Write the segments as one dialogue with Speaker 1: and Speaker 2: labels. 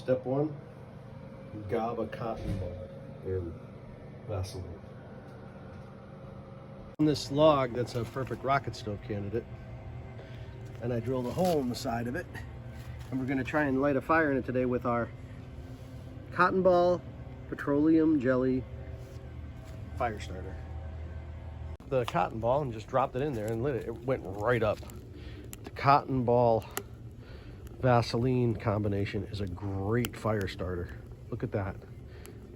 Speaker 1: Step one, gob a cotton ball in Vaseline. On this log, that's a perfect rocket stove candidate. And I drilled a hole in the side of it. And we're gonna try and light a fire in it today with our Cottonball petroleum jelly fire starter. The cotton ball and just dropped it in there and lit it. It went right up. The Cottonball Vaseline combination is a great fire starter. Look at that.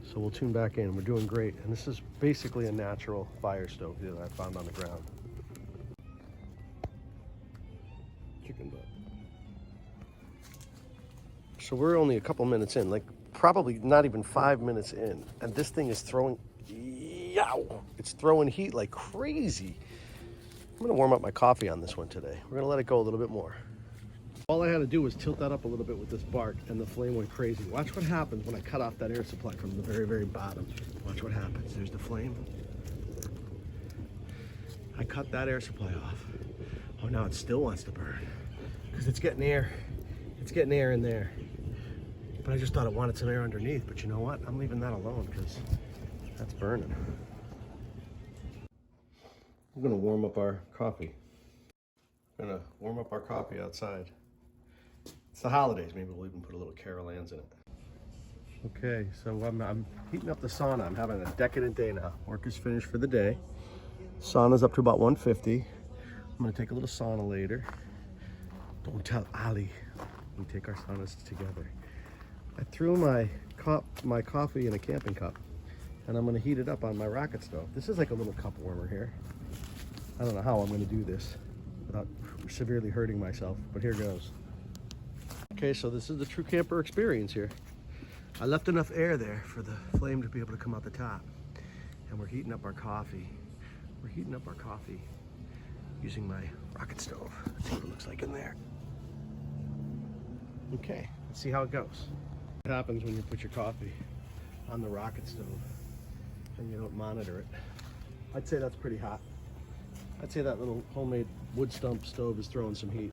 Speaker 1: So we'll tune back in. We're doing great. And this is basically a natural fire stove that I found on the ground. Chicken butt. So we're only a couple minutes in, like probably not even 5 minutes in, and this thing is throwing, yow! It's throwing heat like crazy. I'm gonna warm up my coffee on this one today. We're gonna let it go a little bit more. All I had to do was tilt that up a little bit with this bark and the flame went crazy. Watch what happens when I cut off that air supply from the very, very bottom. Watch what happens. There's the flame. I cut that air supply off. Oh, now it still wants to burn because it's getting air. It's getting air in there. But I just thought it wanted some air underneath. But you know what? I'm leaving that alone because that's burning. I'm gonna warm up our coffee. I'm gonna warm up our coffee outside. It's the holidays, maybe we'll even put a little Carol Ann's in it. Okay, so I'm heating up the sauna. I'm having a decadent day now. Work is finished for the day. Sauna's up to about 150. I'm gonna take a little sauna later. Don't tell Ali. We take our saunas together. I threw my coffee in a camping cup and I'm gonna heat it up on my rocket stove. This is like a little cup warmer here. I don't know how I'm gonna do this without severely hurting myself, but here goes. Okay, so this is the true camper experience here. I left enough air there for the flame to be able to come out the top. And we're heating up our coffee. We're heating up our coffee using my rocket stove. Let's see what it looks like in there. Okay, let's see how it goes. What happens when you put your coffee on the rocket stove and you don't monitor it? I'd say that's pretty hot. I'd say that little homemade wood stump stove is throwing some heat.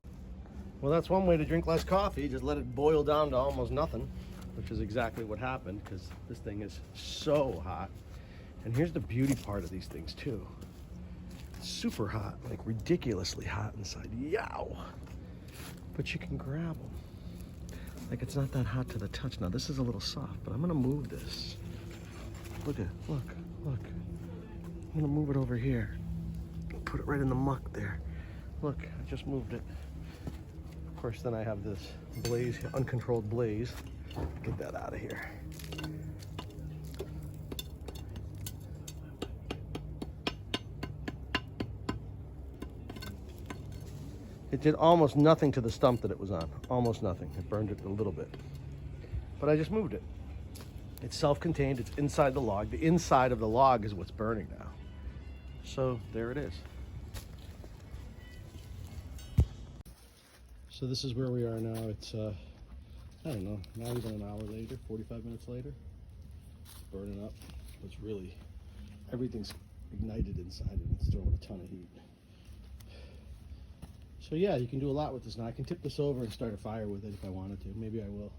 Speaker 1: Well, that's one way to drink less coffee. Just let it boil down to almost nothing, which is exactly what happened because this thing is so hot. And here's the beauty part of these things too. It's super hot, like ridiculously hot inside. Yow! But you can grab them. Like it's not that hot to the touch. Now this is a little soft, but I'm gonna move this. Look. I'm gonna move it over here. Put it right in the muck there. Look, I just moved it. Of course, then I have this blaze, uncontrolled blaze. Get that out of here. It did almost nothing to the stump that it was on. Almost nothing. It burned it a little bit. But I just moved it. It's self-contained. It's inside the log. The inside of the log is what's burning now. So there it is. So this is where we are now. It's, I don't know, not even an hour later, 45 minutes later. It's burning up. It's really, everything's ignited inside and it's throwing a ton of heat. So yeah, you can do a lot with this now. I can tip this over and start a fire with it if I wanted to. Maybe I will.